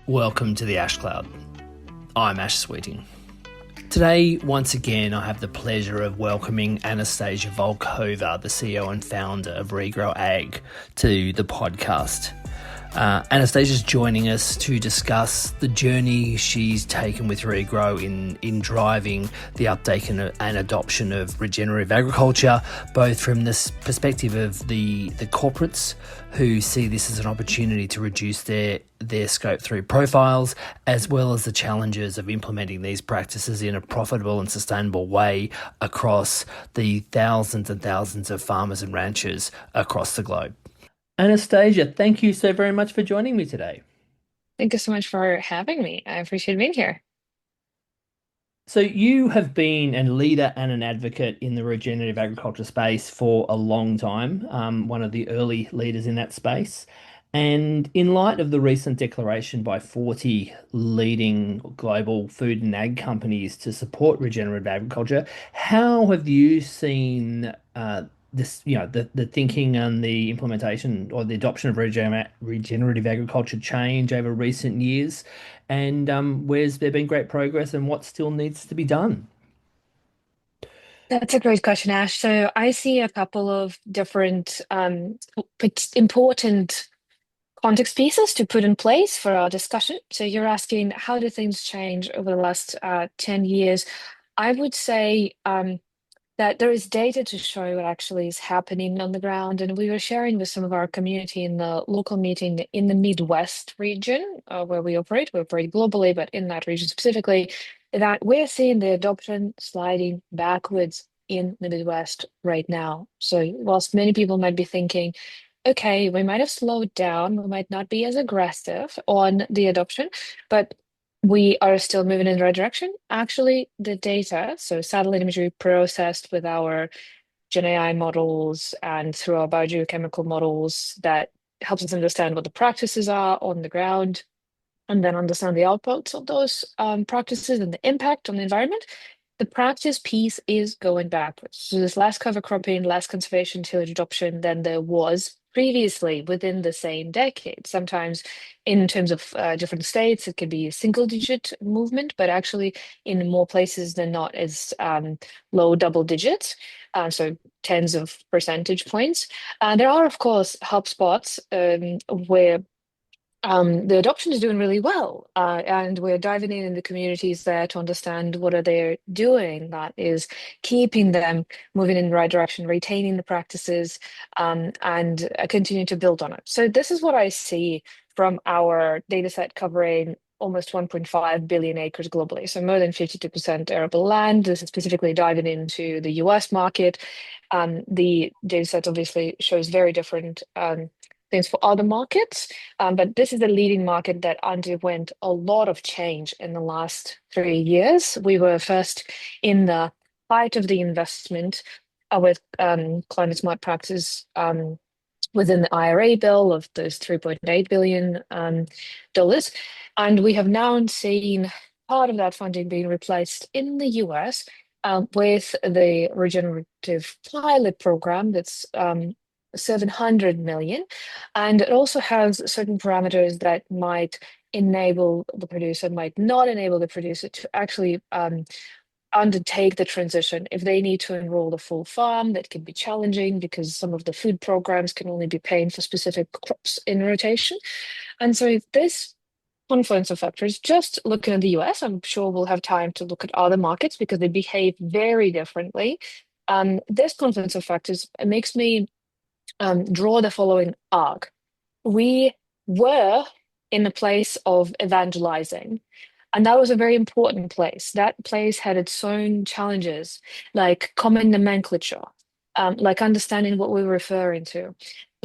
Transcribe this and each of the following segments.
Welcome to the Ash Cloud. I'm Ash Sweeting. Today, once again, I have the pleasure of welcoming Anastasia Volkova, the CEO and founder of Regrow Ag, to the podcast. Anastasia's joining us to discuss the journey she's taken with Regrow in driving the uptake and adoption of regenerative agriculture, both from this perspective of the corporates who see this as an opportunity to reduce their scope 3 profiles, as well as the challenges of implementing these practices in a profitable and sustainable way across the thousands and thousands of farmers and ranchers across the globe. Anastasia, thank you so very much for joining me today. Thank you so much for having me. I appreciate being here. So you have been a leader and an advocate in the regenerative agriculture space for a long time, one of the early leaders in that space. And in light of the recent declaration by 40 leading global food and ag companies to support regenerative agriculture, how have you seen this, the thinking and the implementation or the adoption of regenerative agriculture change over recent years? And where's there been great progress and what still needs to be done? That's a great question, Ash. So I see a couple of different important context pieces to put in place for our discussion. So you're asking, how do things change over the last 10 years? I would say that there is data to show what actually is happening on the ground. And we were sharing with some of our community in the local meeting in the Midwest region where we operate. We operate globally, but in that region specifically, that we're seeing the adoption sliding backwards in the Midwest right now. So whilst many people might be thinking, okay, we might have slowed down, we might not be as aggressive on the adoption, but we are still moving in the right direction. Actually, the data, so satellite imagery processed with our Gen AI models and through our biogeochemical models that helps us understand what the practices are on the ground and then understand the outputs of those practices and the impact on the environment. The practice piece is going backwards. So there's less cover cropping, less conservation tillage adoption than there was previously within the same decade. Sometimes, in terms of different states, it could be a single-digit movement, but actually, in more places than not, is low double digits, so tens of percentage points. There are, of course, help spots where the adoption is doing really well, and we're diving in the communities there to understand what are they doing that is keeping them moving in the right direction, retaining the practices, and continue to build on it. So this is what I see from our data set covering almost 1.5 billion acres globally, so more than 52% arable land. This is specifically diving into the US market. The data set obviously shows very different things for other markets. But this is a leading market that underwent a lot of change in the last 3 years. We were first in the height of the investment with climate smart practices within the IRA bill of those $3.8 billion dollars. And we have now seen part of that funding being replaced in the US with the regenerative pilot program that's 700 million. And it also has certain parameters that might enable the producer, might not enable the producer to actually undertake the transition. If they need to enroll the full farm, that can be challenging because some of the food programs can only be paying for specific crops in rotation. And so this confluence of factors, just looking at the US, I'm sure we'll have time to look at other markets because they behave very differently. This confluence of factors makes me draw the following arc. We were in a place of evangelizing, and that was a very important place. That place had its own challenges, like common nomenclature, like understanding what we were referring to.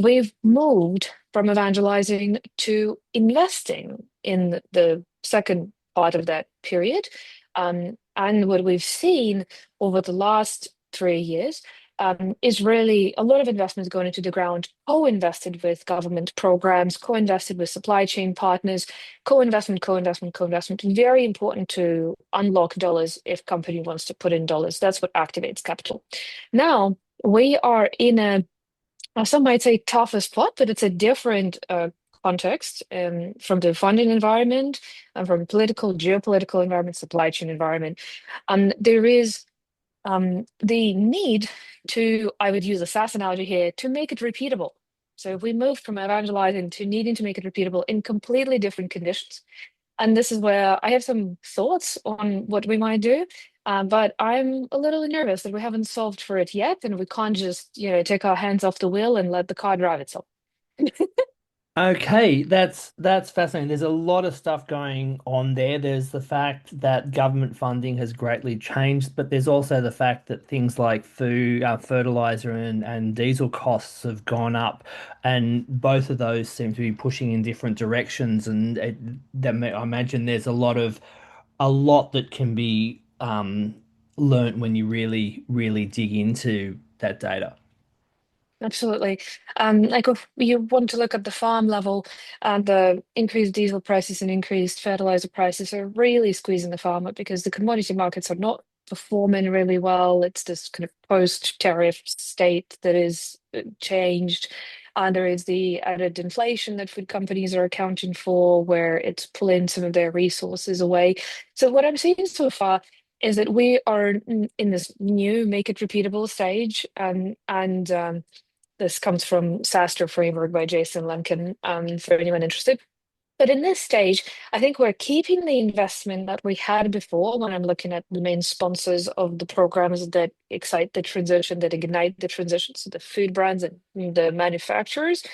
We've moved from evangelizing to investing in the second part of that period. And what we've seen over the last 3 years is really a lot of investments going into the ground, co-invested with government programs, co-invested with supply chain partners, co-investment, co-investment, co-investment. Very important to unlock dollars if company wants to put in dollars. That's what activates capital. Now we are in a some might say tougher spot, but it's a different context, from the funding environment and from political, geopolitical environment, supply chain environment. There is the need to, I would use a SaaS analogy here, to make it repeatable. So if we move from evangelizing to needing to make it repeatable in completely different conditions, and this is where I have some thoughts on what we might do, but I'm a little nervous that we haven't solved for it yet, and we can't just, take our hands off the wheel and let the car drive itself. Okay, that's fascinating. There's a lot of stuff going on there. There's the fact that government funding has greatly changed, but there's also the fact that things like food, fertilizer and diesel costs have gone up, and both of those seem to be pushing in different directions. And I imagine there's a lot that can be learnt when you really, really dig into that data. Absolutely. Like if you want to look at the farm level, the increased diesel prices and increased fertilizer prices are really squeezing the farmer because the commodity markets are not performing really well. It's this kind of post-tariff state that is changed. And there is the added inflation that food companies are accounting for, where it's pulling some of their resources away. So what I'm seeing so far is that we are in this new make it repeatable stage, and this comes from SASTER framework by Jason Lemkin, for anyone interested. But in this stage, I think we're keeping the investment that we had before when I'm looking at the main sponsors of the programs that excite the transition, that ignite the transition, so the food brands and the manufacturers.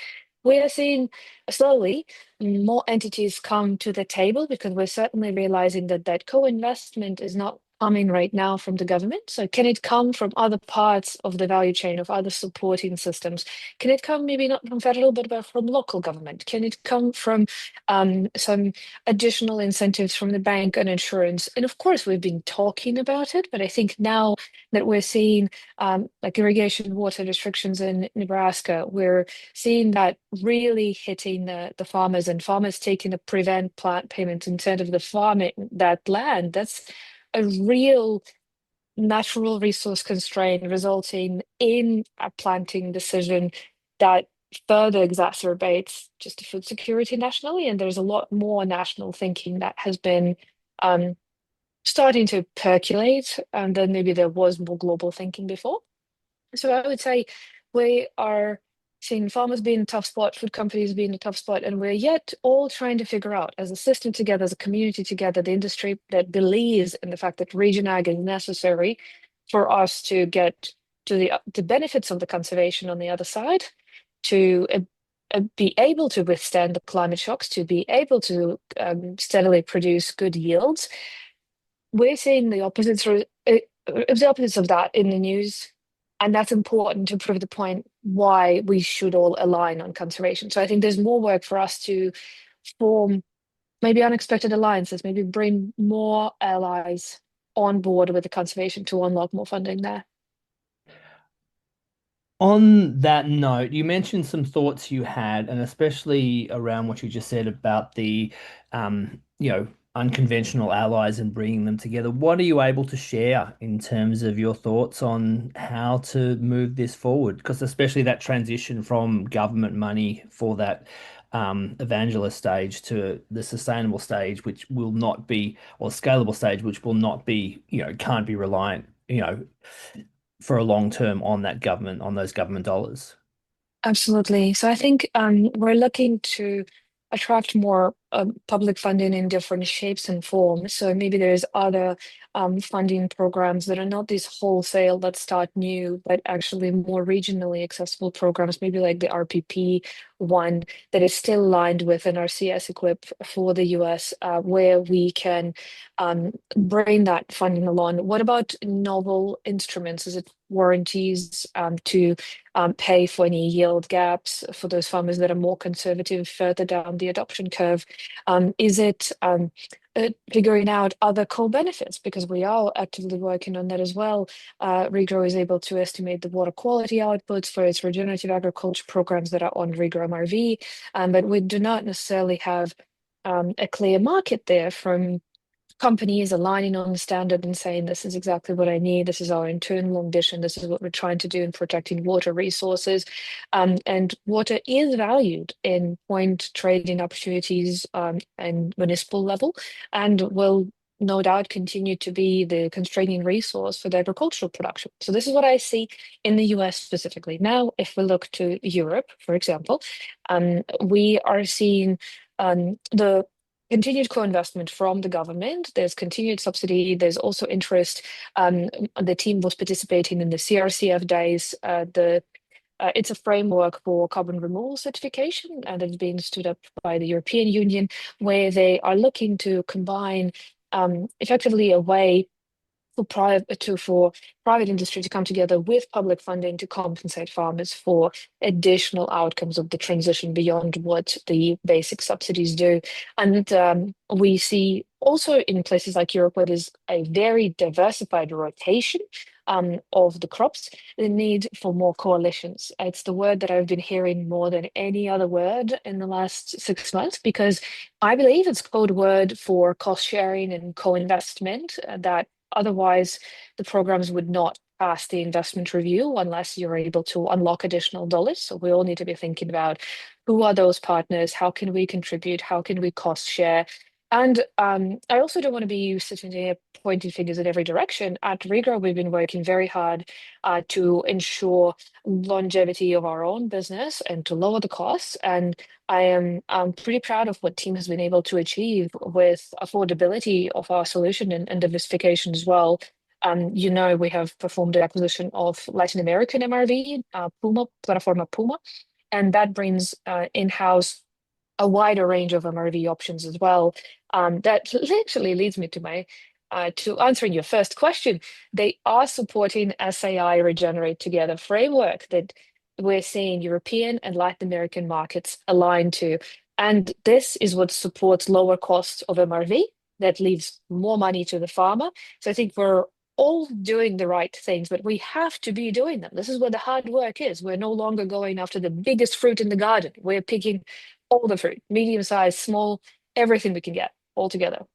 We are seeing slowly more entities come to the table because we're certainly realizing that that co-investment is not coming right now from the government. So can it come from other parts of the value chain, of other supporting systems? Can it come maybe not from federal, but from local government? Can it come from some additional incentives from the bank and insurance? And of course, we've been talking about it, but I think now that we're seeing like irrigation water restrictions in Nebraska, we're seeing that really hitting the farmers, and farmers taking a prevent plant payment instead of the farming that land. That's a real natural resource constraint resulting in a planting decision that further exacerbates just the food security nationally. And there's a lot more national thinking that has been um, starting to percolate, and then maybe there was more global thinking before. So I would say we are seeing farmers being in a tough spot, food companies being in a tough spot, and we're yet all trying to figure out as a system together, as a community together, the industry that believes in the fact that region ag is necessary for us to get to the benefits of the conservation on the other side, to be able to withstand the climate shocks, to be able to steadily produce good yields. We're seeing the opposites of that in the news, and that's important to prove the point why we should all align on conservation. So I think there's more work for us to form maybe unexpected alliances, maybe bring more allies on board with the conservation to unlock more funding there. On that note, you mentioned some thoughts you had, and especially around what you just said about the, unconventional allies and bringing them together. What are you able to share in terms of your thoughts on how to move this forward? Because especially that transition from government money for that evangelist stage to the sustainable stage, which will not be, or scalable stage, which will not be, can't be reliant, for a long term on that government, on those government dollars. Absolutely. So I think we're looking to attract more public funding in different shapes and forms. So maybe there's other funding programs that are not these wholesale that start new, but actually more regionally accessible programs, maybe like the RPP one that is still aligned with an RCS equip for the US, where we can bring that funding along. What about novel instruments? Is it warranties to pay for any yield gaps for those farmers that are more conservative further down the adoption curve? Is it figuring out other co-benefits? Because we are actively working on that as well. Regrow is able to estimate the water quality outputs for its regenerative agriculture programs that are on Regrow MRV, but we do not necessarily have a clear market there from companies aligning on the standard and saying this is exactly what I need, this is our internal ambition, this is what we're trying to do in protecting water resources. And water is valued in point trading opportunities and municipal level, and will no doubt continue to be the constraining resource for the agricultural production. So this is what I see in the US specifically. Now, if we look to Europe, for example, we are seeing the continued co-investment from the government. There's continued subsidy. There's also interest. The team was participating in the CRCF days. It's a framework for carbon removal certification, and it's being stood up by the European Union, where they are looking to combine effectively a way for private industry to come together with public funding to compensate farmers for additional outcomes of the transition beyond what the basic subsidies do. And we see also in places like Europe, where there's a very diversified rotation of the crops, the need for more coalitions. It's the word that I've been hearing more than any other word in the last 6 months, because I believe it's code word for cost sharing and co-investment that otherwise, the programs would not pass the investment review unless you're able to unlock additional dollars. So we all need to be thinking about who are those partners, how can we contribute, how can we cost share. And I also don't want to be sitting here pointing fingers in every direction. At Regrow, we've been working very hard to ensure longevity of our own business and to lower the costs. And I am pretty proud of what team has been able to achieve with affordability of our solution and diversification as well. We have performed the acquisition of Latin American MRV, Puma, Plataforma Puma, and that brings in-house a wider range of MRV options as well. That literally leads me to my to answering your first question. They are supporting SAI Regenerate Together framework that we're seeing European and Latin American markets aligned to. And this is what supports lower costs of MRV that leaves more money to the farmer. So I think we're all doing the right things, but we have to be doing them. This is where the hard work is. We're no longer going after the biggest fruit in the garden. We're picking all the fruit, medium size, small, everything we can get all together.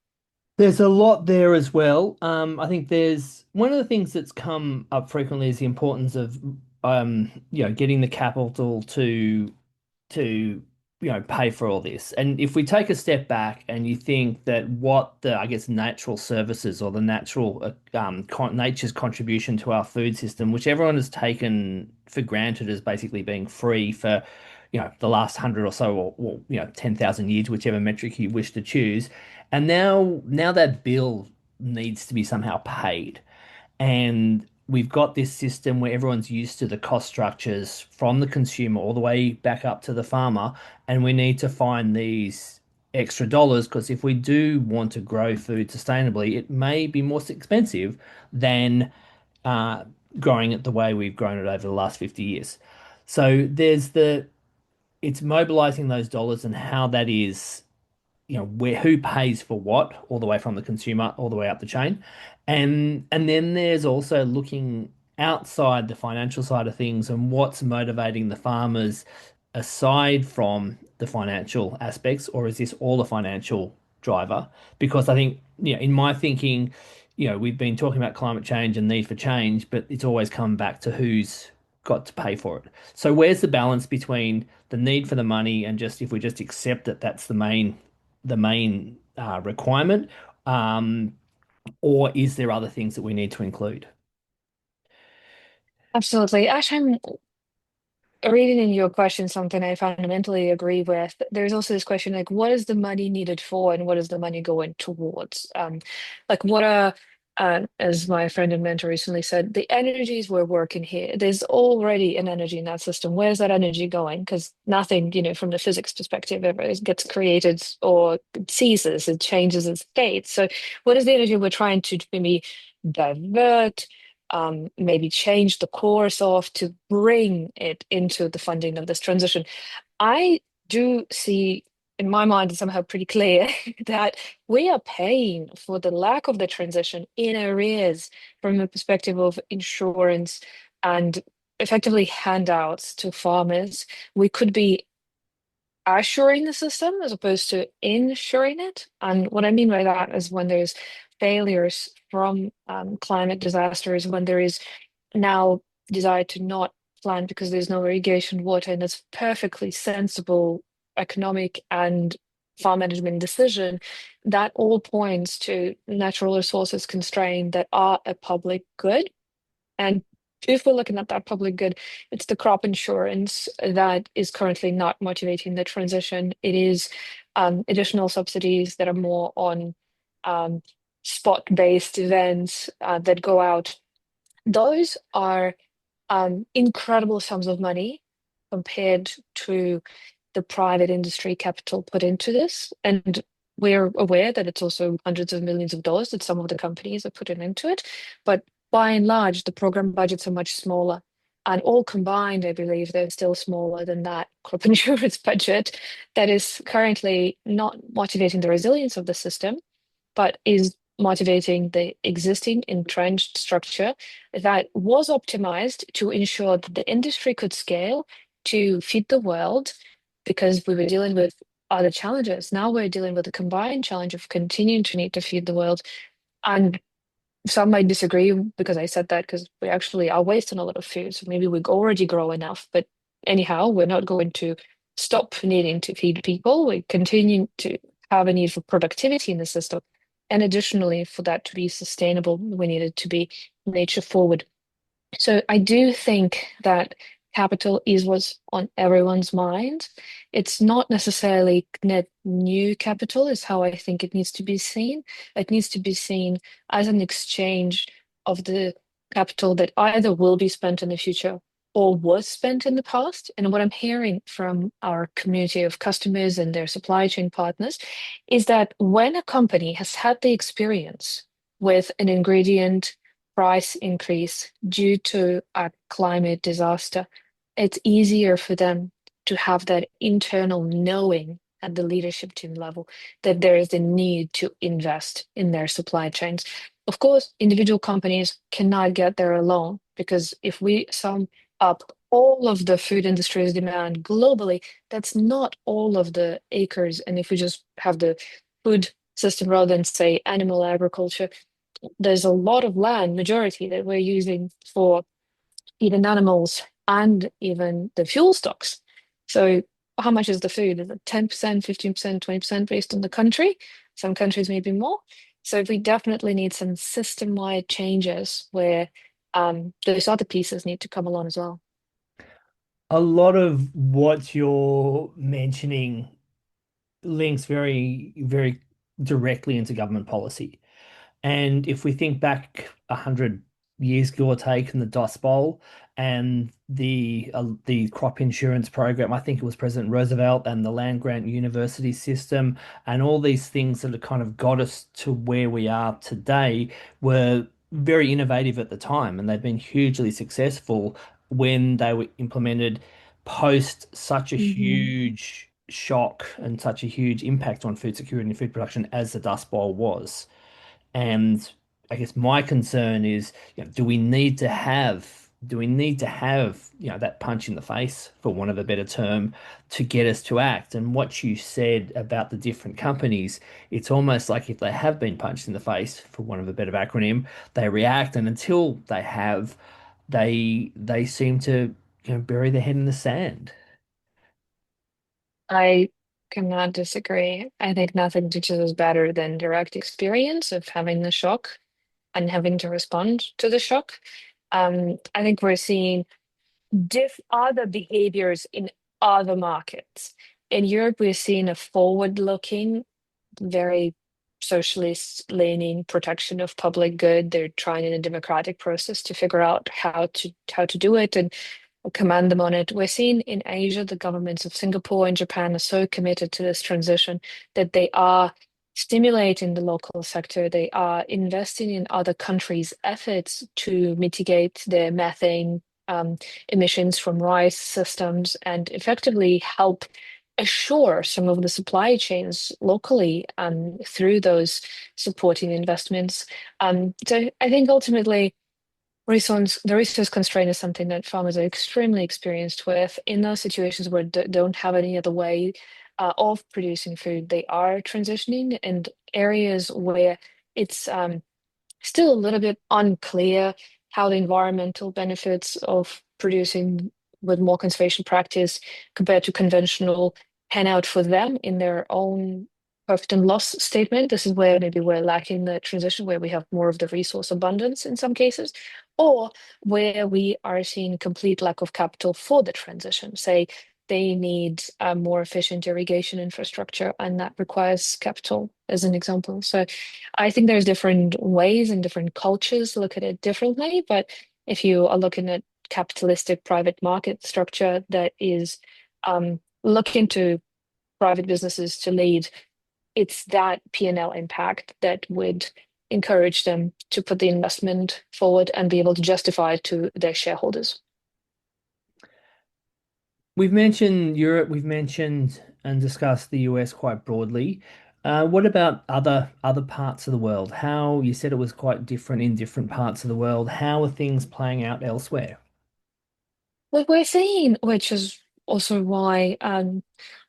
There's a lot there as well. I think there's one of the things that's come up frequently is the importance of getting the capital to pay for all this. And if we take a step back and you think that what the I guess natural services or the natural nature's contribution to our food system, which everyone has taken for granted as basically being free for the last 100 or so, or 10,000 years, whichever metric you wish to choose, and now that bill needs to be somehow paid. And we've got this system where everyone's used to the cost structures from the consumer all the way back up to the farmer. And we need to find these extra dollars because if we do want to grow food sustainably, it may be more expensive than uh, growing it the way we've grown it over the last 50 years. So it's mobilizing those dollars and how that is where who pays for what all the way from the consumer all the way up the chain, and then there's also looking outside the financial side of things and what's motivating the farmers aside from the financial aspects, or is this all a financial driver? Because I think in my thinking, we've been talking about climate change and need for change, but it's always come back to who's got to pay for it. So where's the balance between the need for the money and just if we just accept that that's the main requirement, um, or is there other things that we need to include? Absolutely. Ash, I'm reading in your question something I fundamentally agree with. There's also this question like, what is the money needed for, and what is the money going towards? Like, what are, as my friend and mentor recently said, the energies we're working here. There's already an energy in that system. Where's that energy going? Because nothing, from the physics perspective, ever gets created or ceases. It changes its state. So, what is the energy we're trying to maybe divert? Maybe change the course of to bring it into the funding of this transition. I do see in my mind it's somehow pretty clear that we are paying for the lack of the transition in arrears from the perspective of insurance and effectively handouts to farmers. We could be assuring the system as opposed to ensuring it. And what I mean by that is when there's failures from climate disasters, when there is now desire to not plant because there's no irrigation water, and that's perfectly sensible economic and farm management decision, that all points to natural resources constraint that are a public good. And if we're looking at that public good, it's the crop insurance that is currently not motivating the transition. It is additional subsidies that are more on um, spot-based events that go out. Those are incredible sums of money compared to the private industry capital put into this. And we're aware that it's also hundreds of millions of dollars that some of the companies are putting into it. But by and large, the program budgets are much smaller. And all combined, I believe they're still smaller than that crop insurance budget that is currently not motivating the resilience of the system, but is motivating the existing entrenched structure that was optimized to ensure that the industry could scale to feed the world because we were dealing with other challenges. Now we're dealing with the combined challenge of continuing to need to feed the world. And some might disagree because I said that because we actually are wasting a lot of food. So maybe we already grow enough. But anyhow, we're not going to stop needing to feed people. We continue to have a need for productivity in the system. And additionally, for that to be sustainable, we need it to be nature forward. So I do think that capital is what's on everyone's mind. It's not necessarily net new capital, is how I think it needs to be seen. It needs to be seen as an exchange of the capital that either will be spent in the future or was spent in the past. And what I'm hearing from our community of customers and their supply chain partners is that when a company has had the experience with an ingredient price increase due to a climate disaster, it's easier for them to have that internal knowing at the leadership team level that there is a need to invest in their supply chains. Of course, individual companies cannot get there alone because if we sum up all of the food industry's demand globally, that's not all of the acres. And if we just have the food system rather than, say, animal agriculture, there's a lot of land, majority, that we're using for even animals and even the fuel stocks. So how much is the food? Is it 10%, 15%, 20% based on the country? Some countries maybe more. So we definitely need some system-wide changes where those other pieces need to come along as well. A lot of what you're mentioning links very directly into government policy. And if we think back 100 years, give or take, in the Dust Bowl and the crop insurance program, I think it was President Roosevelt and the land grant university system and all these things that have kind of got us to where we are today were very innovative at the time, and they've been hugely successful when they were implemented post such a Mhm. huge shock and such a huge impact on food security and food production as the Dust Bowl was. And I guess my concern is, do we need to have, that punch in the face, for want of a better term, to get us to act? And what you said about the different companies, it's almost like if they have been punched in the face, for want of a better acronym, they react, and until they have, they seem to, bury their head in the sand. I cannot disagree. I think nothing teaches us better than direct experience of having the shock and having to respond to the shock. I think we're seeing diff other behaviors in other markets. In Europe, we're seeing a forward-looking, very socialist leaning protection of public good. They're trying in a democratic process to figure out how to do it and command them on it. We're seeing in Asia, the governments of Singapore and Japan are so committed to this transition that they are stimulating the local sector. They are investing in other countries' efforts to mitigate their methane emissions from rice systems and effectively help assure some of the supply chains locally through those supporting investments. So I think ultimately, the resource constraint is something that farmers are extremely experienced with. In those situations where they don't have any other way of producing food, they are transitioning, and areas where it's still a little bit unclear how the environmental benefits of producing with more conservation practice compared to conventional pan out for them in their own profit and loss statement. This is where maybe we're lacking the transition, where we have more of the resource abundance in some cases, or where we are seeing complete lack of capital for the transition. Say they need a more efficient irrigation infrastructure, and that requires capital, as an example. So I think there's different ways and different cultures look at it differently. But if you are looking at capitalistic private market structure that is looking to private businesses to lead, it's that P&L impact that would encourage them to put the investment forward and be able to justify it to their shareholders. We've mentioned Europe, we've mentioned and discussed the US quite broadly. What about other parts of the world? How you said it was quite different in different parts of the world. How are things playing out elsewhere? What we're seeing, which is also why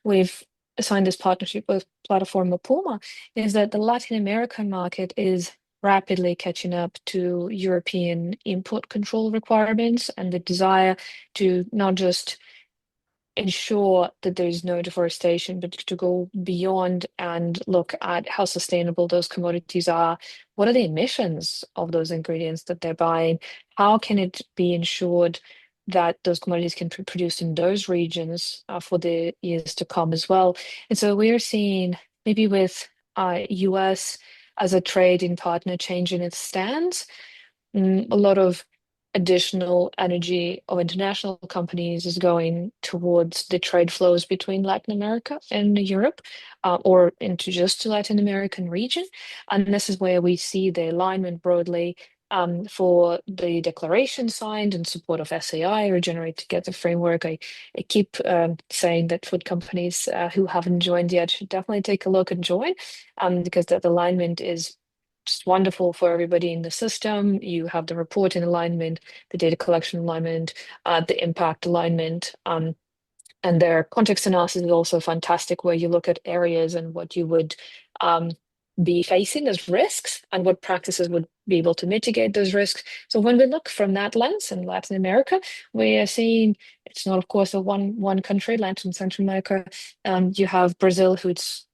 we've signed this partnership with Plataforma Puma, is that the Latin American market is rapidly catching up to European import control requirements and the desire to not just ensure that there's no deforestation, but to go beyond and look at how sustainable those commodities are. What are the emissions of those ingredients that they're buying? How can it be ensured that those commodities can be produced in those regions for the years to come as well? And so we are seeing maybe with US as a trading partner changing its stance, a lot of additional energy of international companies is going towards the trade flows between Latin America and Europe, or into just the Latin American region. And this is where we see the alignment broadly for the declaration signed in support of SAI, Regenerate Together framework. I keep saying that food companies who haven't joined yet should definitely take a look and join, because that alignment is just wonderful for everybody in the system. You have the reporting alignment, the data collection alignment, the impact alignment, and their context analysis is also fantastic, where you look at areas and what you would um, be facing as risks and what practices would be able to mitigate those risks. So when we look from that lens in Latin America, we are seeing it's not, of course, a one country, Latin and Central America. You have Brazil,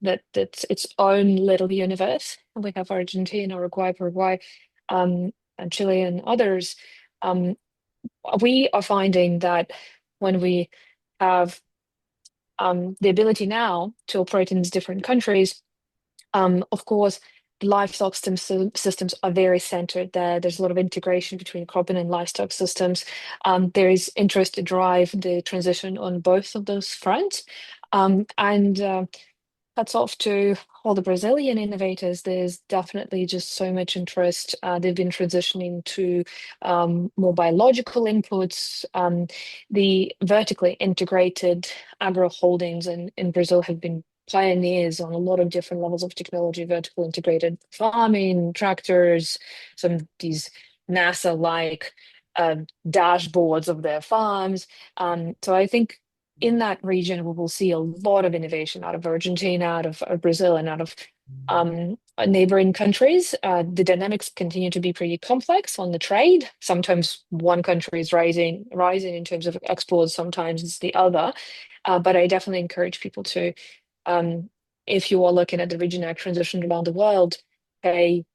that's its own little universe. And we have Argentina, Uruguay, Paraguay, and Chile and others. Um, we are finding that when we have the ability now to operate in these different countries, of course, the livestock systems are very centered there. There's a lot of integration between crop and livestock systems. There is interest to drive the transition on both of those fronts. And hats off to all the Brazilian innovators. There's definitely just so much interest. They've been transitioning to more biological inputs. The vertically integrated agro holdings in Brazil have been pioneers on a lot of different levels of technology, vertical integrated farming, tractors, some of these NASA-like dashboards of their farms. So I think in that region, we will see a lot of innovation out of Argentina, out of Brazil, and out of neighboring countries. The dynamics continue to be pretty complex on the trade. Sometimes one country is rising in terms of exports, sometimes it's the other. But I definitely encourage people to, if you are looking at the region ag transition around the world, pay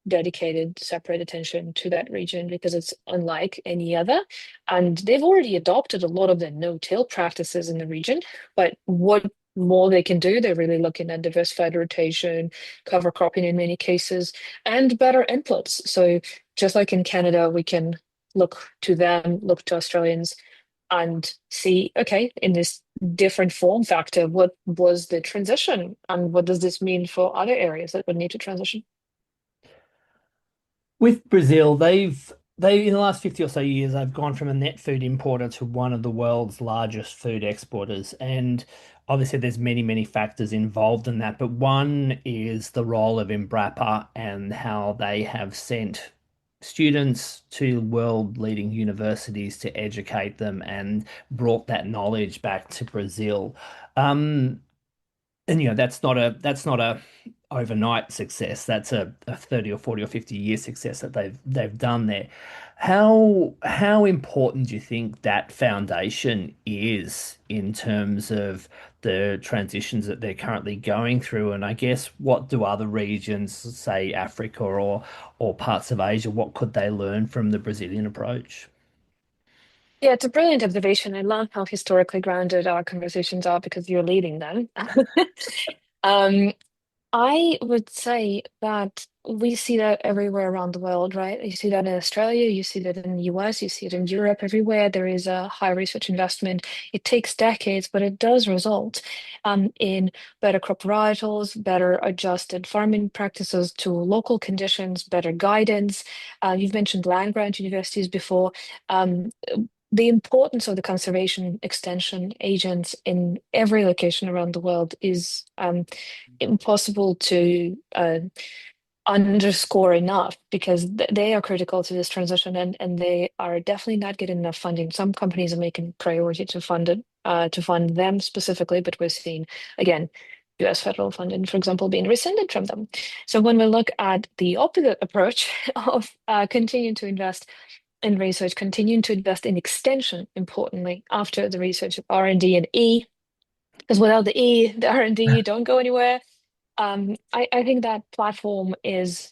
dedicated, separate attention to that region because it's unlike any other. And they've already adopted a lot of the no-till practices in the region, but what more they can do, they're really looking at diversified rotation, cover cropping in many cases, and better inputs. So just like in Canada, we can look to them, look to Australians, and see, okay, in this different form factor, what was the transition, and what does this mean for other areas that would need to transition? With Brazil, they in the last 50 or so years, they've gone from a net food importer to one of the world's largest food exporters. And obviously there's many factors involved in that, but one is the role of Embrapa and how they have sent students to world leading universities to educate them and brought that knowledge back to Brazil. Um, and that's not a overnight success. That's a 30 or 40 or 50 year success that they've done there. How important do you think that foundation is in terms of the transitions that they're currently going through? And I guess what do other regions, say Africa or parts of Asia, what could they learn from the Brazilian approach? Yeah, it's a brilliant observation. I love how historically grounded our conversations are because you're leading them. Um, I would say that we see that everywhere around the world, right? You see that in Australia, you see that in the US, you see it in Europe, everywhere there is a high research investment. It takes decades, but it does result in better crop varietals, better adjusted farming practices to local conditions, better guidance. You've mentioned land grant universities before. Um, the importance of the conservation extension agents in every location around the world is impossible to underscore enough because they are critical to this transition and they are definitely not getting enough funding. Some companies are making priority to fund it, to fund them specifically, but we're seeing again. US federal funding, for example, being rescinded from them. So when we look at the opposite approach of continuing to invest in research, continuing to invest in extension, importantly, after the research of R&D and E, because without the E, the R&D, you don't go anywhere. I think that platform is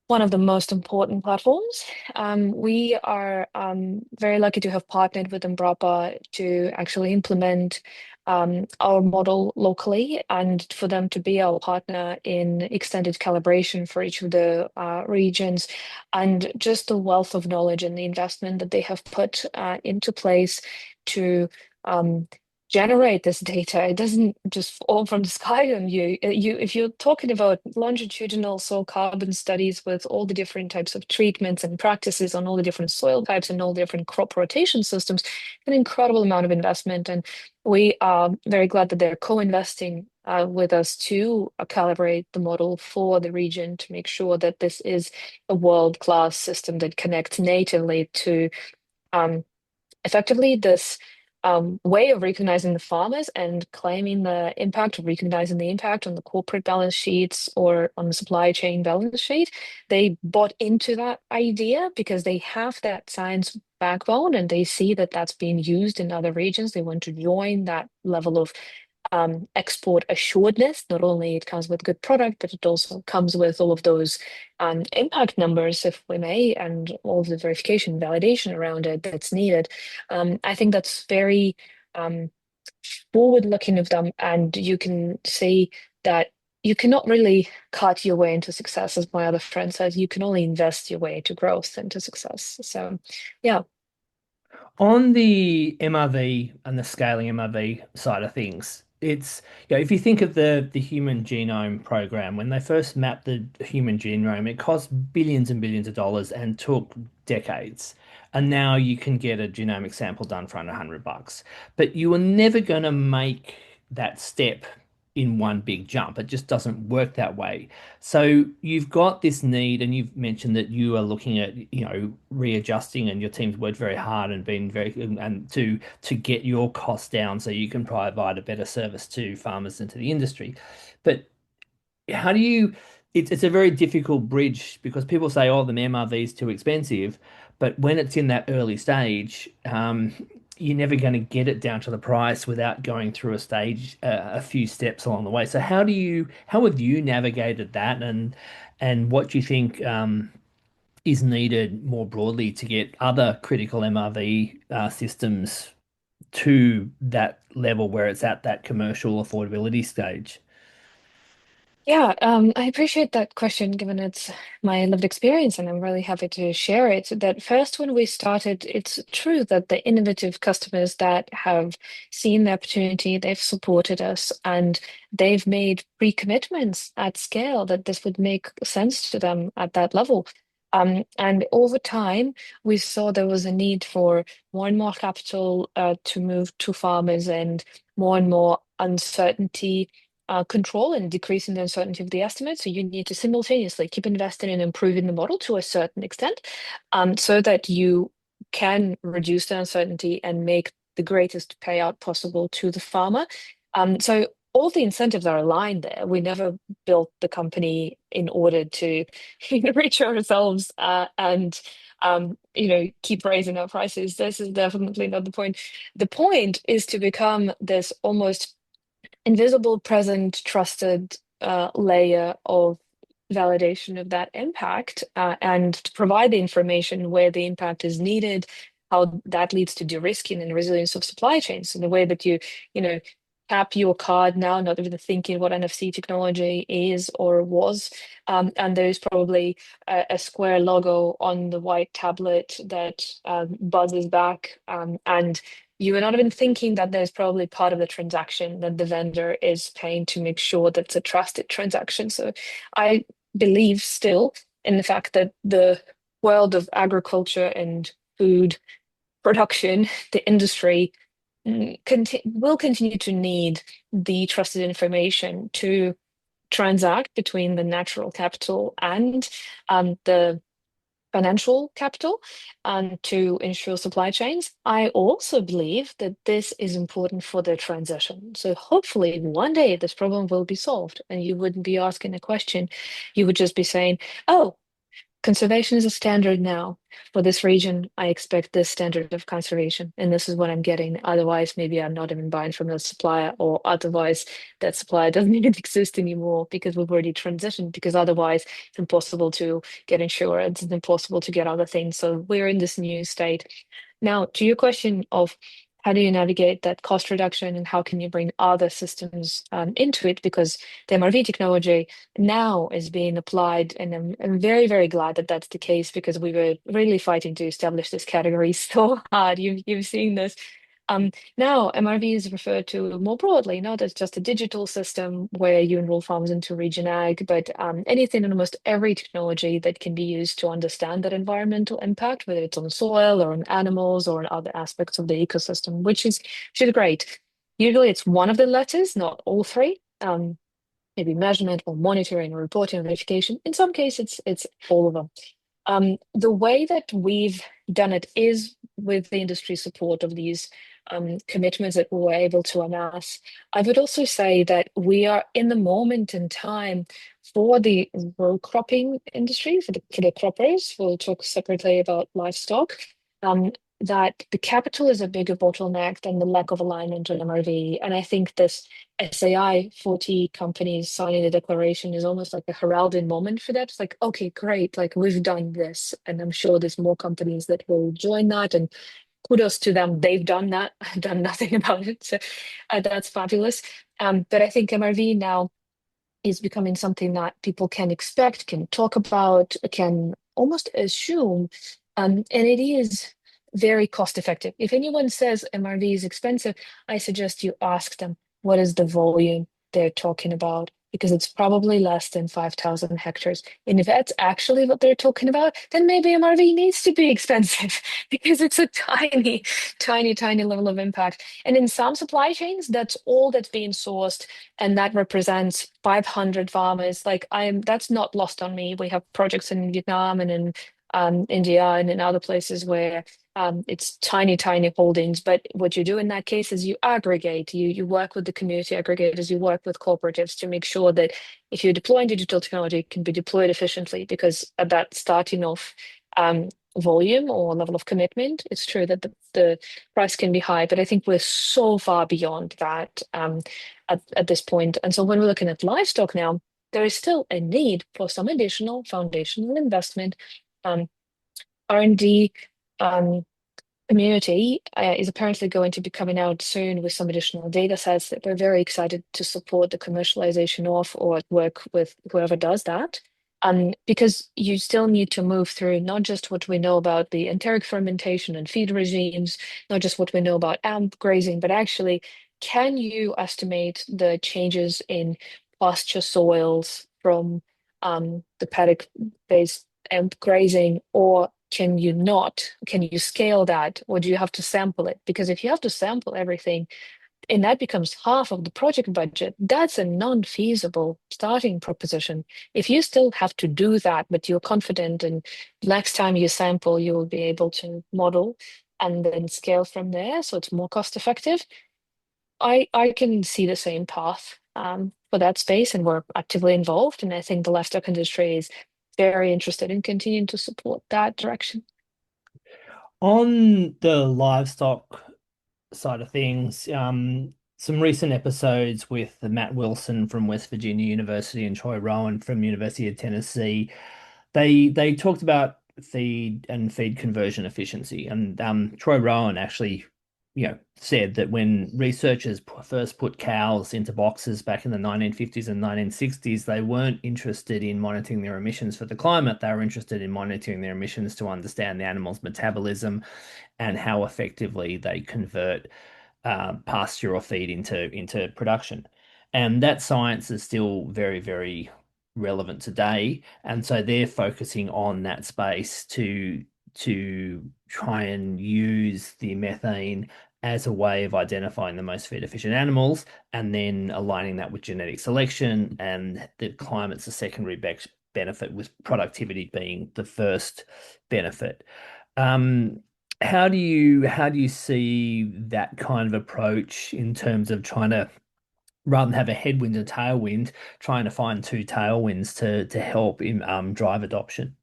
one of the most important platforms. We are very lucky to have partnered with Embrapa to actually implement our model locally and for them to be our partner in extended calibration for each of the regions. And just the wealth of knowledge and the investment that they have put into place to um, generate this data. It doesn't just fall from the sky on you. If you're talking about longitudinal soil carbon studies with all the different types of treatments and practices on all the different soil types and all the different crop rotation systems, an incredible amount of investment. And we are very glad that they're co-investing with us to calibrate the model for the region to make sure that this is a world-class system that connects natively to um, effectively this way of recognizing the farmers and claiming the impact, of recognizing the impact on the corporate balance sheets or on the supply chain balance sheet. They bought into that idea because they have that science backbone and they see that that's being used in other regions. They want to join that level of export assuredness. Not only it comes with good product, but it also comes with all of those impact numbers, if we may, and all of the verification, validation around it that's needed. I think that's very um, forward-looking of them, and you can see that you cannot really cut your way into success, as my other friend says. You can only invest your way to growth and to success. So, yeah. On the MRV and the scaling MRV side of things, it's, if you think of the Human Genome Program, when they first mapped the human genome, it cost billions and billions of dollars and took decades. And now you can get a genomic sample done for under $100. But you are never going to make that step in one big jump. It just doesn't work that way. So you've got this need, and you've mentioned that you are looking at, readjusting, and your team's worked very hard and been very and to get your costs down so you can provide a better service to farmers and to the industry. But how do you? It's a very difficult bridge because people say, "Oh, the MRV is too expensive," but when it's in that early stage, you're never going to get it down to the price without going through a few steps along the way. So how have you navigated that, and what do you think is needed more broadly to get other critical MRV systems to that level where it's at that commercial affordability stage? Yeah, I appreciate that question, given it's my lived experience, and I'm really happy to share it. That first, when we started, it's true that the innovative customers that have seen the opportunity, they've supported us, and they've made pre-commitments at scale that this would make sense to them at that level. And over time, we saw there was a need for more and more capital to move to farmers and more uncertainty control and decreasing the uncertainty of the estimate. So you need to simultaneously keep investing and improving the model to a certain extent, so that you can reduce the uncertainty and make the greatest payout possible to the farmer. So all the incentives are aligned there. We never built the company in order to enrich ourselves and keep raising our prices. This is definitely not the point. The point is to become this almost invisible, present, trusted layer of validation of that impact, and to provide the information where the impact is needed, how that leads to de-risking and resilience of supply chains. So the way that you tap your card now, not even thinking what NFC technology is or was, and there's probably a square logo on the white tablet that buzzes back, and you are not even thinking that there's probably part of the transaction that the vendor is paying to make sure that it's a trusted transaction. So I believe still in the fact that the world of agriculture and food production, the industry, will continue to need the trusted information to transact between the natural capital and the financial capital, to ensure supply chains. I also believe that this is important for the transition. So hopefully one day this problem will be solved and you wouldn't be asking a question. You would just be saying, oh, conservation is a standard now. For this region, I expect this standard of conservation, and this is what I'm getting. Otherwise, maybe I'm not even buying from the supplier, or otherwise, that supplier doesn't even exist anymore because we've already transitioned. Because otherwise, it's impossible to get insurance, it's impossible to get other things. So we're in this new state. Now, to your question of how do you navigate that cost reduction and how can you bring other systems into it? Because the MRV technology now is being applied, and I'm very, very glad that that's the case because we were really fighting to establish this category so hard. You've seen this. Now, MRV is referred to more broadly, not as just a digital system where you enroll farmers into Regen Ag, but anything and almost every technology that can be used to understand that environmental impact, whether it's on soil or on animals or on other aspects of the ecosystem, which is great. Usually it's one of the letters, not all three. Maybe measurement or monitoring or reporting or verification. In some cases, it's all of them. The way that we've done it is with the industry support of these commitments that we were able to amass. I would also say that we are in the moment in time for the row cropping industry, for the croppers. We'll talk separately about livestock. That the capital is a bigger bottleneck than the lack of alignment on MRV. And I think this SAI 40 companies signing the declaration is almost like a heralding moment for that. It's like, okay, great, like we've done this. And I'm sure there's more companies that will join that. And kudos to them. They've done that. I've done nothing about it. So that's fabulous. But I think MRV now is becoming something that people can expect, can talk about, can almost assume. And it is very cost effective. If anyone says MRV is expensive, I suggest you ask them what is the volume they're talking about, because it's probably less than 5,000 hectares. And if that's actually what they're talking about, then maybe MRV needs to be expensive because it's a tiny, tiny, tiny level of impact. And in some supply chains, that's all that's being sourced, and that represents 500 farmers. That's not lost on me. We have projects in Vietnam and in India and in other places where it's tiny, tiny holdings. But what you do in that case is you aggregate, you work with the community aggregators, you work with cooperatives to make sure that if you're deploying digital technology, it can be deployed efficiently, because at that starting off volume or level of commitment, it's true that the price can be high, but I think we're so far beyond that at this point. And so when we're looking at livestock now, there is still a need for some additional foundational investment. R&D community is apparently going to be coming out soon with some additional data sets that we're very excited to support the commercialization of, or work with whoever does that. Because you still need to move through not just what we know about the enteric fermentation and feed regimes, not just what we know about AMP grazing, but actually, can you estimate the changes in pasture soils from the paddock-based AMP grazing, or can you not? Can you scale that, or do you have to sample it? Because if you have to sample everything, and that becomes half of the project budget, that's a non-feasible starting proposition. If you still have to do that, but you're confident and next time you sample, you will be able to model and then scale from there, so it's more cost effective. I can see the same path for that space, and we're actively involved. And I think the livestock industry is very interested in continuing to support that direction. On the livestock side of things, some recent episodes with Matt Wilson from West Virginia University and Troy Rowan from University of Tennessee, they talked about feed and feed conversion efficiency, and Troy Rowan actually, said that when researchers first put cows into boxes back in the 1950s and 1960s, they weren't interested in monitoring their emissions for the climate. They were interested in monitoring their emissions to understand the animal's metabolism and how effectively they convert pasture or feed into production. And that science is still very, very relevant today. And so they're focusing on that space to try and use the methane as a way of identifying the most feed efficient animals and then aligning that with genetic selection, and the climate's a secondary benefit, with productivity being the first benefit. Um, how do you see that kind of approach in terms of trying to, rather than have a headwind and tailwind, trying to find two tailwinds to help in drive adoption?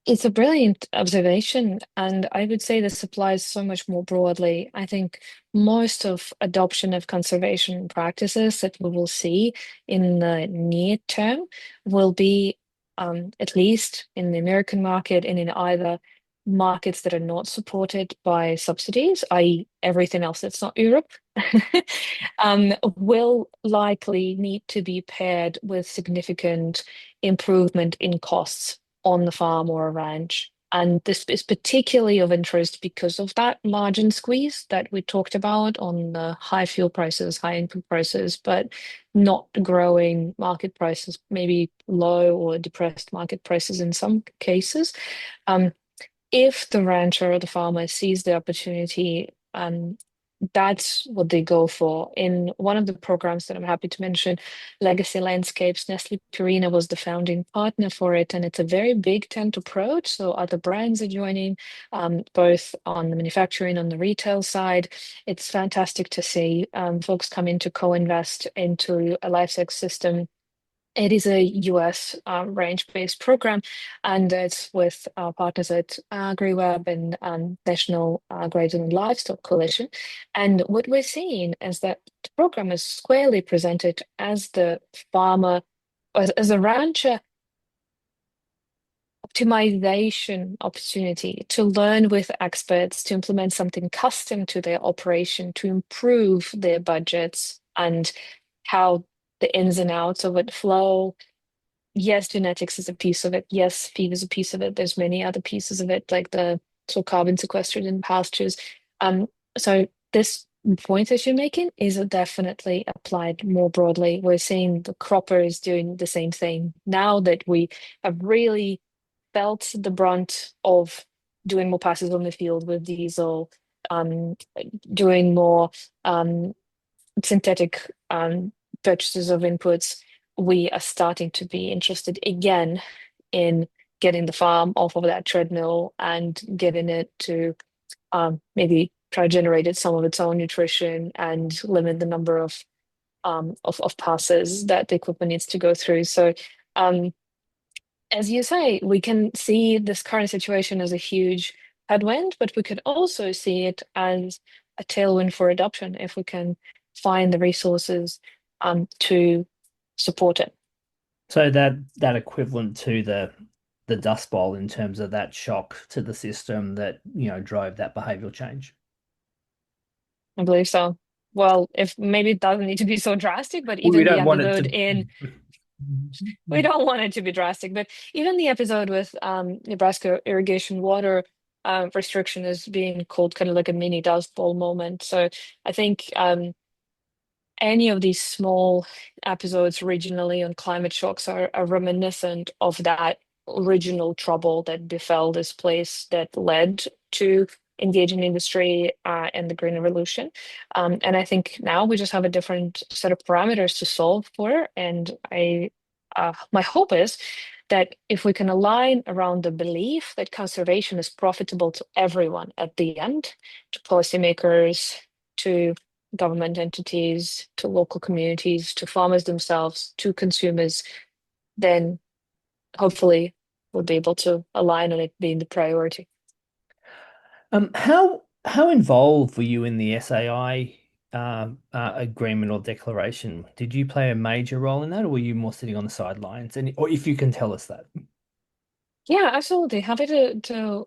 It's a brilliant observation, and I would say this applies so much more broadly. I think most of adoption of conservation practices that we will see in the near term will be, at least in the American market and in either markets that are not supported by subsidies, i.e., everything else that's not Europe, will likely need to be paired with significant improvement in costs on the farm or a ranch. And this is particularly of interest because of that margin squeeze that we talked about on the high fuel prices, high input prices, but not growing market prices, maybe low or depressed market prices in some cases. Um, if the rancher or the farmer sees the opportunity, that's what they go for. In one of the programs that I'm happy to mention, Legacy Landscapes, Nestle Purina was the founding partner for it, and it's a very big tent approach. So other brands are joining, both on the manufacturing, on the retail side. It's fantastic to see folks come in to co-invest into a livestock system. It is a US range-based program, and it's with our partners at AgriWeb and National Grazing and Livestock Coalition. And what we're seeing is that the program is squarely presented as the farmer, as a rancher optimization opportunity to learn with experts, to implement something custom to their operation, to improve their budgets and how the ins and outs of it flow. Yes, genetics is a piece of it. Yes, feed is a piece of it. There's many other pieces of it, like the so carbon sequestered in pastures. So this point that you're making is definitely applied more broadly. We're seeing the cropper is doing the same thing now that we have really felt the brunt of doing more passes on the field with diesel, um, doing more synthetic purchases of inputs. We are starting to be interested again in getting the farm off of that treadmill and getting it to maybe try to generate some of its own nutrition and limit the number of passes that the equipment needs to go through. So um, as you say, we can see this current situation as a huge headwind, but we could also see it as a tailwind for adoption if we can find the resources to support it. So that equivalent to the Dust Bowl in terms of that shock to the system that, drove that behavioral change. I believe so. Well, if maybe it doesn't need to be so drastic, but We even the don't want it episode to. in we don't want it to be drastic, but even the episode with Nebraska irrigation water restriction is being called kind of like a mini Dust Bowl moment. So I think any of these small episodes regionally on climate shocks are reminiscent of that original trouble that befell this place that led to engage in industry and the green revolution. And I think now we just have a different set of parameters to solve for. And my hope is that if we can align around the belief that conservation is profitable to everyone at the end, to policymakers, to government entities, to local communities, to farmers themselves, to consumers, then hopefully we'll be able to align on it being the priority. How involved were you in the SAI agreement or declaration? Did you play a major role in that, or were you more sitting on the sidelines? And or if you can tell us that. Yeah, absolutely. Happy to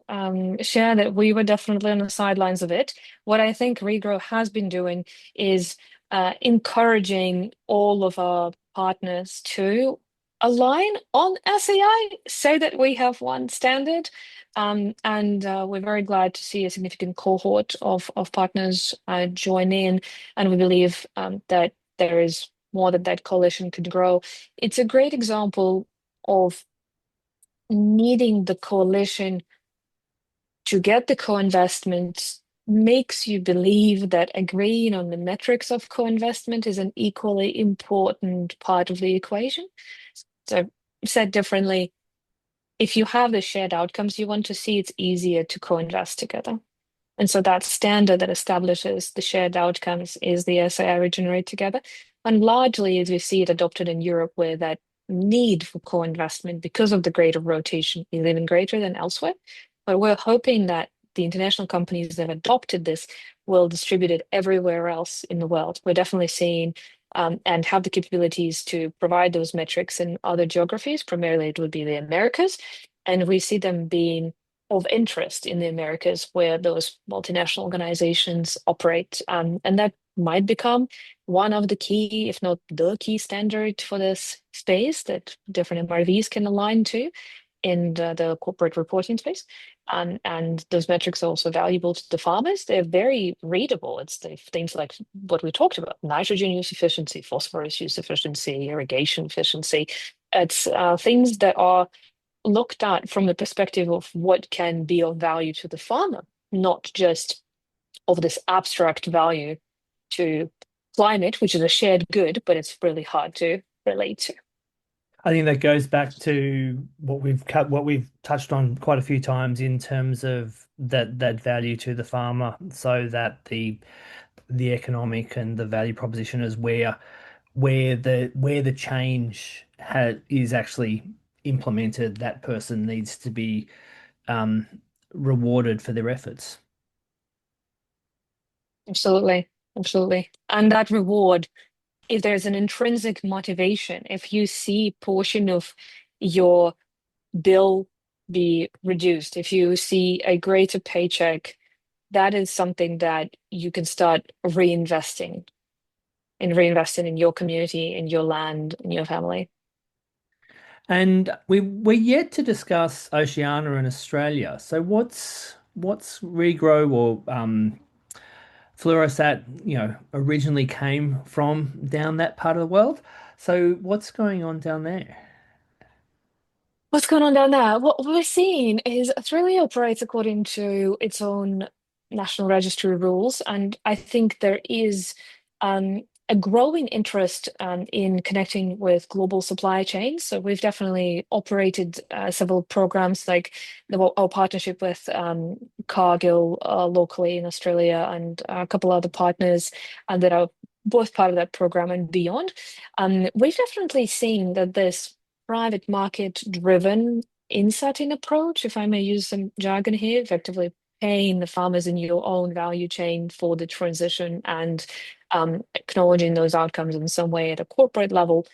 share that we were definitely on the sidelines of it. What I think Regrow has been doing is encouraging all of our partners to align on SAI, so that we have one standard. And we're very glad to see a significant cohort of partners join in, and we believe that there is more that that coalition could grow. It's a great example of needing the coalition to get the co-investment makes you believe that agreeing on the metrics of co-investment is an equally important part of the equation. So, said differently, if you have the shared outcomes you want to see, it's easier to co-invest together. And so that standard that establishes the shared outcomes is the SAI Regenerate Together. And largely, as we see it adopted in Europe, where that need for co-investment because of the greater rotation is even greater than elsewhere. But we're hoping that the international companies that have adopted this will distribute it everywhere else in the world. We're definitely seeing and have the capabilities to provide those metrics in other geographies. Primarily, it would be the Americas. And we see them being of interest in the Americas where those multinational organizations operate. And that might become one of the key, if not the key standard for this space that different MRVs can align to in the corporate reporting space. And those metrics are also valuable to the farmers. They're very readable. It's the things like what we talked about: nitrogen use efficiency, phosphorus use efficiency, irrigation efficiency. It's things that are looked at from the perspective of what can be of value to the farmer, not just of this abstract value to climate, which is a shared good, but it's really hard to relate to. I think that goes back to what we've touched on quite a few times in terms of that value to the farmer, so that the economic and the value proposition is where the change is actually implemented. That person needs to be um, rewarded for their efforts. Absolutely. Absolutely. And that reward, if there's an intrinsic motivation, if you see portion of your bill be reduced, if you see a greater paycheck, that is something that you can start reinvesting in your community, in your land, in your family. And we're yet to discuss Oceania and Australia. So what's Regrow or Fluorosat, originally came from down that part of the world. So what's going on down there? What's going on down there? What we're seeing is Australia operates according to its own national registry rules, and I think there is a growing interest in connecting with global supply chains. So we've definitely operated several programs like our partnership with Cargill locally in Australia and a couple other partners that are both part of that program and beyond. We've definitely seen that this private market driven insetting approach, if I may use some jargon here, effectively paying the farmers in your own value chain for the transition and acknowledging those outcomes in some way at a corporate level.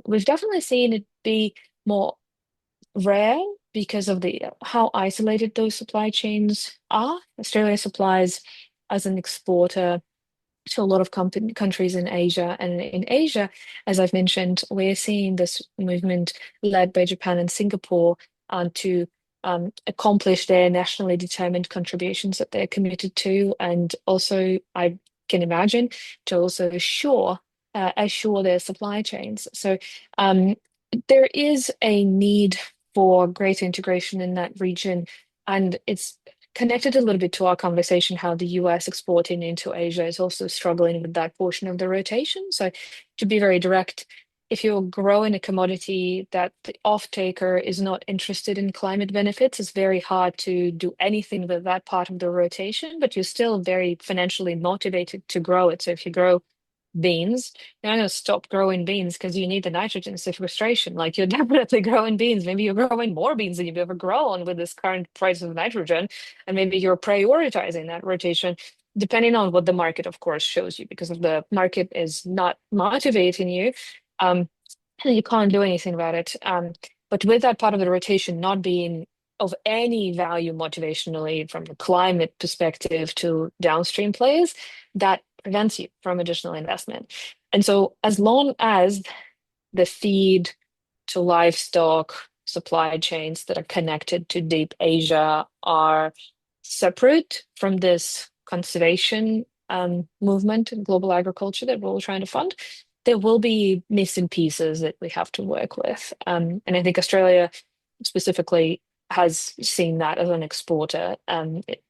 We've definitely seen it be more rare because of the how isolated those supply chains are. Australia supplies as an exporter to a lot of countries in Asia. And in Asia, as I've mentioned, we're seeing this movement led by Japan and Singapore to accomplish their nationally determined contributions that they're committed to. And also, I can imagine, to also assure their supply chains. So there is a need for greater integration in that region. And it's connected a little bit to our conversation, how the US exporting into Asia is also struggling with that portion of the rotation. So, to be very direct, if you're growing a commodity that the off-taker is not interested in climate benefits, it's very hard to do anything with that part of the rotation, but you're still very financially motivated to grow it. So, if you grow beans, you're not going to stop growing beans because you need the nitrogen sequestration. Like you're definitely growing beans. Maybe you're growing more beans than you've ever grown with this current price of nitrogen. And maybe you're prioritizing that rotation, depending on what the market, of course, shows you. Because if the market is not motivating you, um, then you can't do anything about it. But with that part of the rotation not being of any value motivationally from the climate perspective to downstream players, that prevents you from additional investment. And so, as long as the feed to livestock supply chains that are connected to deep Asia are separate from this conservation movement in global agriculture that we're all trying to fund, there will be missing pieces that we have to work with. And I think Australia specifically has seen that as an exporter.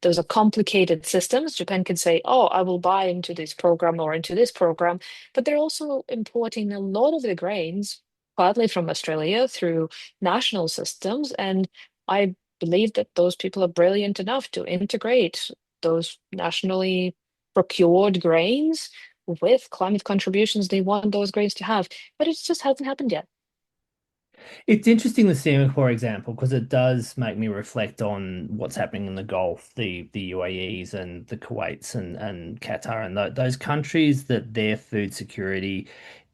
Those are complicated systems. Japan can say, oh, I will buy into this program or into this program, but they're also importing a lot of the grains, partly from Australia through national systems. And I believe that those people are brilliant enough to integrate those nationally procured grains with climate contributions they want those grains to have. But it just hasn't happened yet. It's interesting the Singapore example because it does make me reflect on what's happening in the Gulf, the UAEs and the Kuwaits and Qatar and those countries that their food security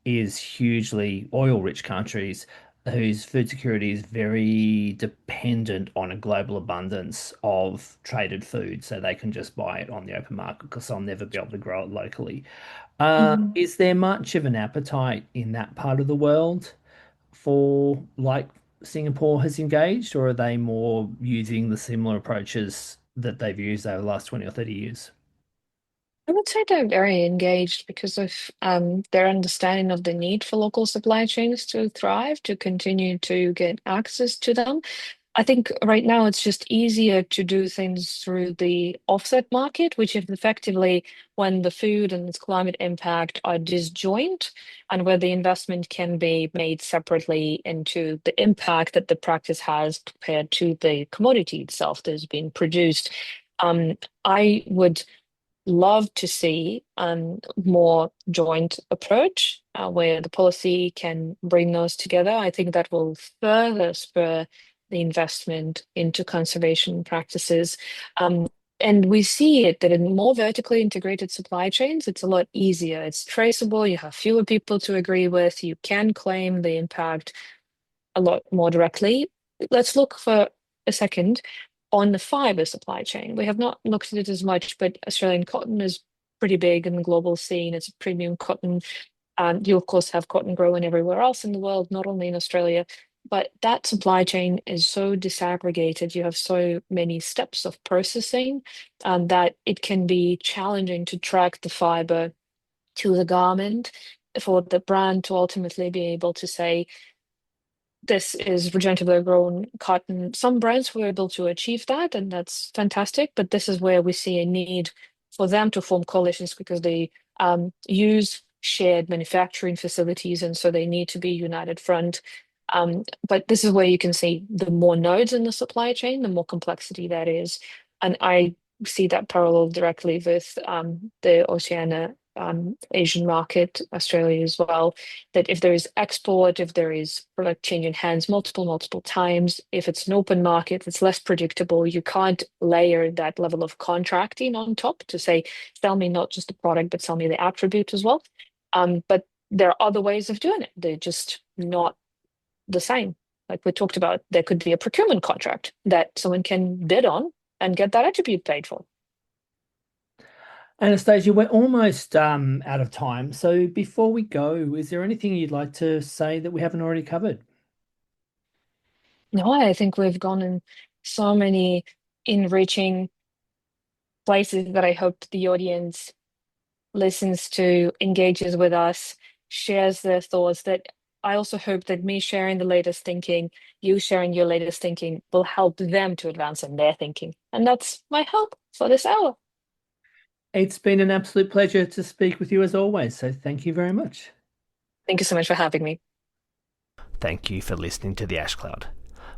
is hugely oil-rich countries whose food security is very dependent on a global abundance of traded food, so they can just buy it on the open market because they'll never be able to grow it locally. Mhm. Is there much of an appetite in that part of the world for like Singapore has engaged, or are they more using the similar approaches that they've used over the last 20 or 30 years? I would say they're very engaged because of their understanding of the need for local supply chains to thrive, to continue to get access to them. I think right now it's just easier to do things through the offset market, which is effectively when the food and its climate impact are disjoint and where the investment can be made separately into the impact that the practice has compared to the commodity itself that is being produced. I would love to see more joint approach where the policy can bring those together. I think that will further spur the investment into conservation practices. And we see it that in more vertically integrated supply chains, it's a lot easier. It's traceable, you have fewer people to agree with, you can claim the impact a lot more directly. Let's look for a second on the fiber supply chain. We have not looked at it as much, but Australian cotton is pretty big in the global scene. It's a premium cotton. You, of course, have cotton growing everywhere else in the world, not only in Australia. But that supply chain is so disaggregated. You have so many steps of processing that it can be challenging to track the fiber to the garment for the brand to ultimately be able to say, this is regeneratively grown cotton. Some brands were able to achieve that, and that's fantastic. But this is where we see a need for them to form coalitions because they use shared manufacturing facilities, and so they need to be united front. But this is where you can see the more nodes in the supply chain, the more complexity that is. And I see that parallel directly with the Oceania Asian market, Australia as well, that if there is export, if there is product changing hands multiple times, if it's an open market, it's less predictable. You can't layer that level of contracting on top to say, sell me not just the product, but sell me the attribute as well. But there are other ways of doing it. They're just not the same. Like we talked about, there could be a procurement contract that someone can bid on and get that attribute paid for. Anastasia, we're almost out of time. So before we go, is there anything you'd like to say that we haven't already covered? No, I think we've gone in so many enriching places that I hope the audience listens to, engages with us, shares their thoughts that I also hope that me sharing the latest thinking, you sharing your latest thinking, will help them to advance in their thinking. And that's my hope for this hour. It's been an absolute pleasure to speak with you as always, so thank you very much. Thank you so much for having me. Thank you for listening to the Ash Cloud.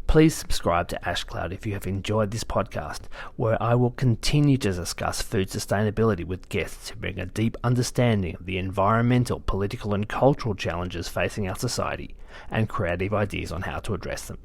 Please subscribe to Ash Cloud if you have enjoyed this podcast, where I will continue to discuss food sustainability with guests who bring a deep understanding of the environmental, political and cultural challenges facing our society and creative ideas on how to address them.